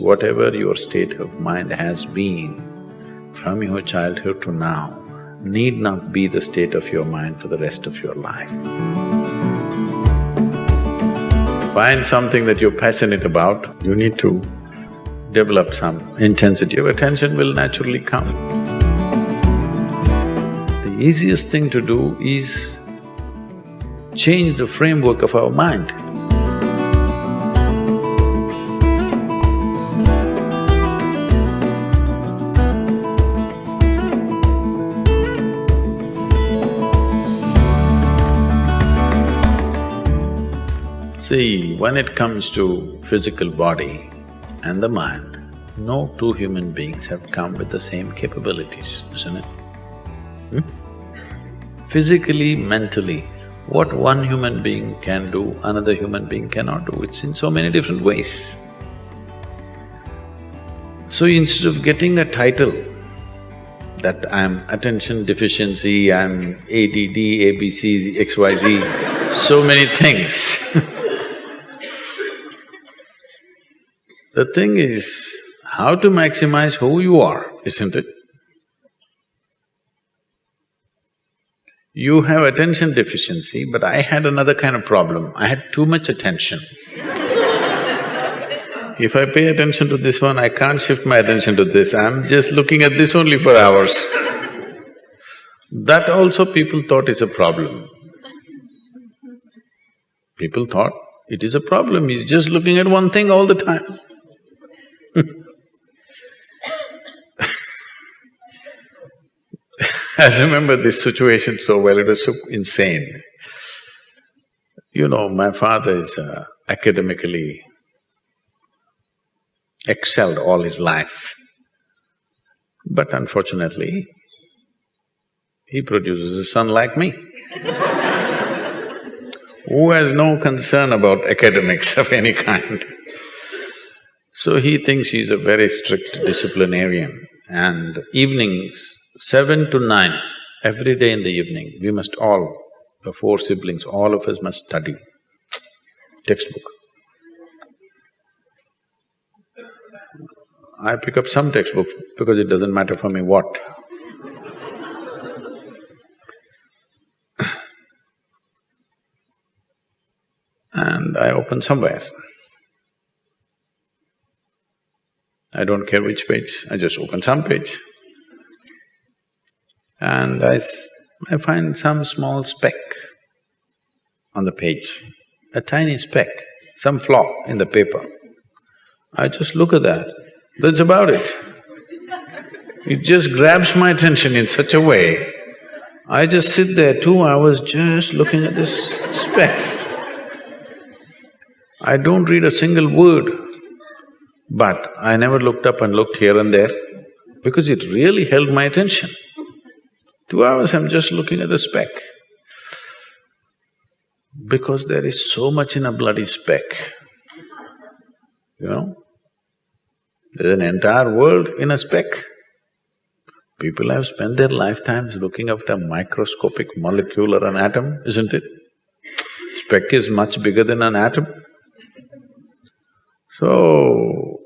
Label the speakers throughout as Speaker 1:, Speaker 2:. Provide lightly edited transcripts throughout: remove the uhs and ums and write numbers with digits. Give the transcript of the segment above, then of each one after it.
Speaker 1: whatever your state of mind has been from your childhood to now need not be the state of your mind for the rest of your life. Find something that you're passionate about, you need to develop some intensity of attention will naturally come. The easiest thing to do is change the framework of our mind. See, when it comes to physical body and the mind, no two human beings have come with the same capabilities, isn't it? Physically, mentally, what one human being can do, another human being cannot do, it's in so many different ways. So instead of getting a title that I'm attention deficiency, I'm ADD, ABC, XYZ, so many things the thing is how to maximize who you are, isn't it? You have attention deficiency, but I had another kind of problem. I had too much attention. If I pay attention to this one, I can't shift my attention to this, I'm just looking at this only for hours. That also people thought is a problem. People thought it is a problem, he's just looking at one thing all the time. I remember this situation so well, it was so insane. You know, my father is academically excelled all his life, but unfortunately, he produces a son like me who has no concern about academics of any kind. So he thinks he's a very strict disciplinarian, and evenings, 7 to 9, every day in the evening, we must all, the 4 siblings, all of us must study textbook. I pick up some textbooks because it doesn't matter for me what. And I open somewhere. I don't care which page, I just open some page. And I find some small speck on the page, a tiny speck, some flaw in the paper. I just look at that, that's about it. It just grabs my attention in such a way, I just sit there 2 hours just looking at this speck. I don't read a single word, but I never looked up and looked here and there because it really held my attention. 2 hours I'm just looking at the speck. Because there is so much in a bloody speck, you know? There's an entire world in a speck. People have spent their lifetimes looking after microscopic molecule or an atom, isn't it? Speck is much bigger than an atom. So,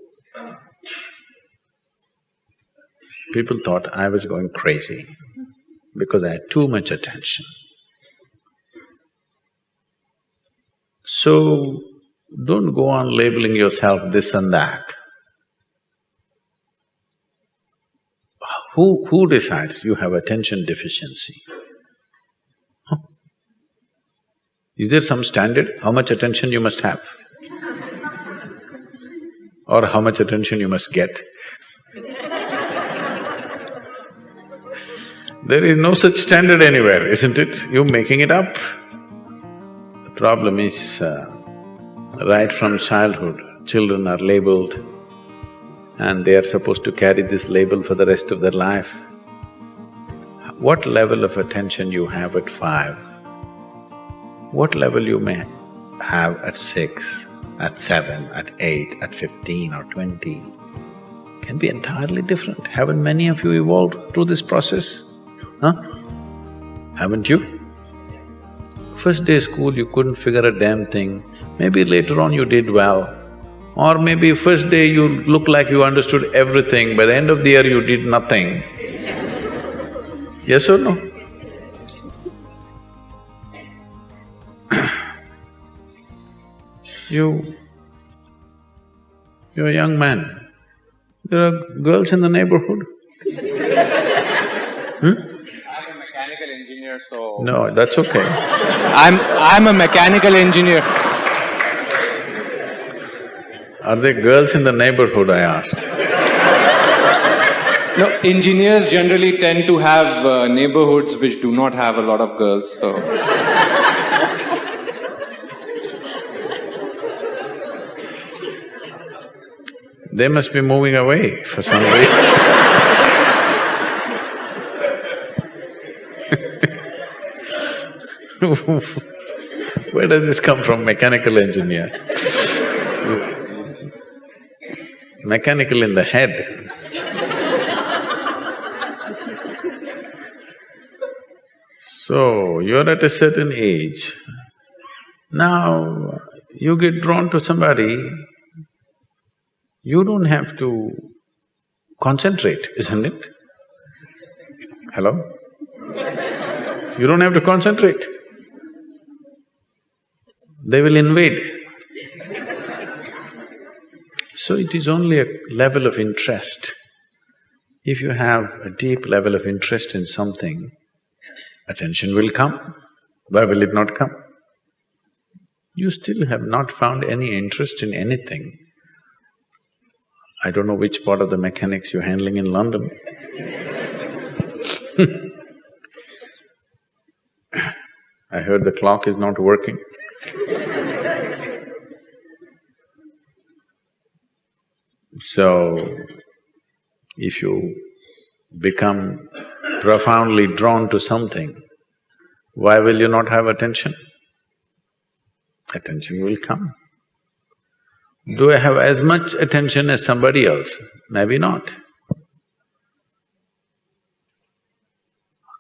Speaker 1: people thought I was going crazy because I had too much attention. So, don't go on labeling yourself this and that. Who decides you have attention deficiency? Huh? Is there some standard, how much attention you must have? Or how much attention you must get? There is no such standard anywhere, isn't it? You're making it up. The problem is, right from childhood, children are labeled and they are supposed to carry this label for the rest of their life. What level of attention you have at 5, what level you may have at 6, at 7, at 8, at 15 or 20 can be entirely different. Haven't many of you evolved through this process? Huh? Haven't you? First day school you couldn't figure a damn thing, maybe later on you did well. Or maybe first day you look like you understood everything, by the end of the year you did nothing. Yes or no? You're a young man. There are girls in the neighborhood.
Speaker 2: I'm a mechanical engineer, so…
Speaker 1: No, that's okay.
Speaker 2: I'm a mechanical engineer.
Speaker 1: Are there girls in the neighborhood, I asked?
Speaker 2: No, engineers generally tend to have neighborhoods which do not have a lot of girls, so…
Speaker 1: They must be moving away for some reason. Where does this come from, mechanical engineer? Mechanical in the head. So, you're at a certain age. Now, you get drawn to somebody, you don't have to concentrate, isn't it? Hello? You don't have to concentrate. They will invade. So it is only a level of interest. If you have a deep level of interest in something, attention will come. Why will it not come? You still have not found any interest in anything. I don't know which part of the mechanics you're handling in London. I heard the clock is not working. So, if you become profoundly drawn to something, why will you not have attention? Attention will come. Do I have as much attention as somebody else? Maybe not.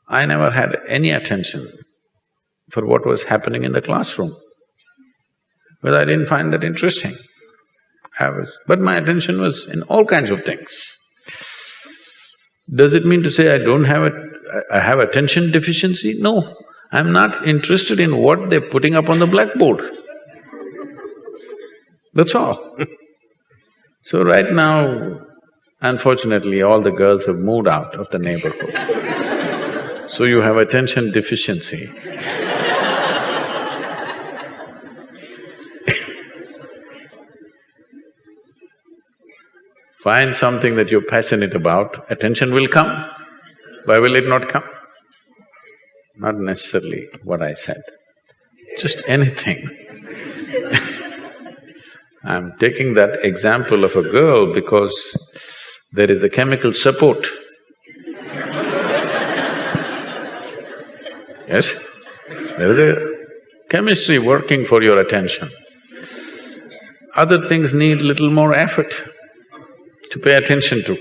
Speaker 1: I never had any attention for what was happening in the classroom, because I didn't find that interesting. But my attention was in all kinds of things. Does it mean to say I have attention deficiency? No, I'm not interested in what they're putting up on the blackboard. That's all. So right now, unfortunately, all the girls have moved out of the neighborhood. So you have attention deficiency. Find something that you're passionate about, attention will come. Why will it not come? Not necessarily what I said, just anything. I'm taking that example of a girl because there is a chemical support. Yes? There is a chemistry working for your attention. Other things need little more effort to pay attention to.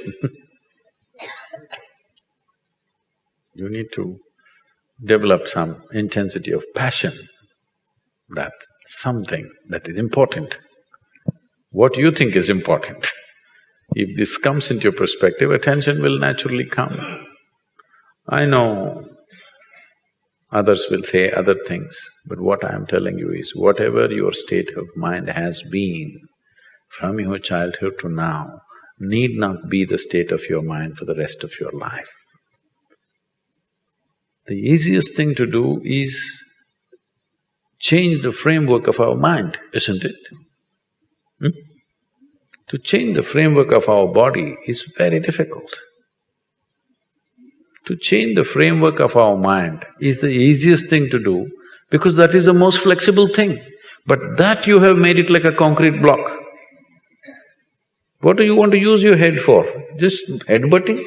Speaker 1: You need to develop some intensity of passion. That's something that is important. What you think is important. If this comes into your perspective, attention will naturally come. I know others will say other things, but what I am telling you is, whatever your state of mind has been from your childhood to now, need not be the state of your mind for the rest of your life. The easiest thing to do is change the framework of our mind, isn't it? To change the framework of our body is very difficult. To change the framework of our mind is the easiest thing to do because that is the most flexible thing. But that you have made it like a concrete block. What do you want to use your head for? Just headbutting?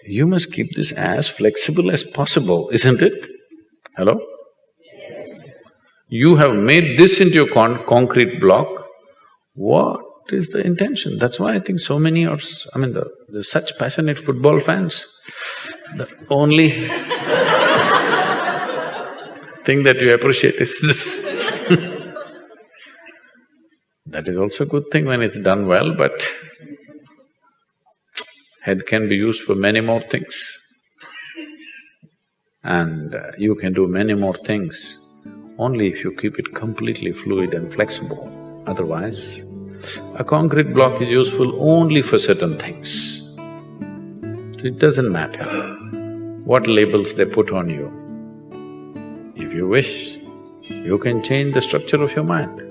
Speaker 1: You must keep this as flexible as possible, isn't it? Hello? You have made this into a concrete block, what is the intention? That's why I think so many are… there's such passionate football fans. The only thing that you appreciate is this. That is also a good thing when it's done well, but head can be used for many more things. And you can do many more things only if you keep it completely fluid and flexible. Otherwise, a concrete block is useful only for certain things. So it doesn't matter what labels they put on you. If you wish, you can change the structure of your mind.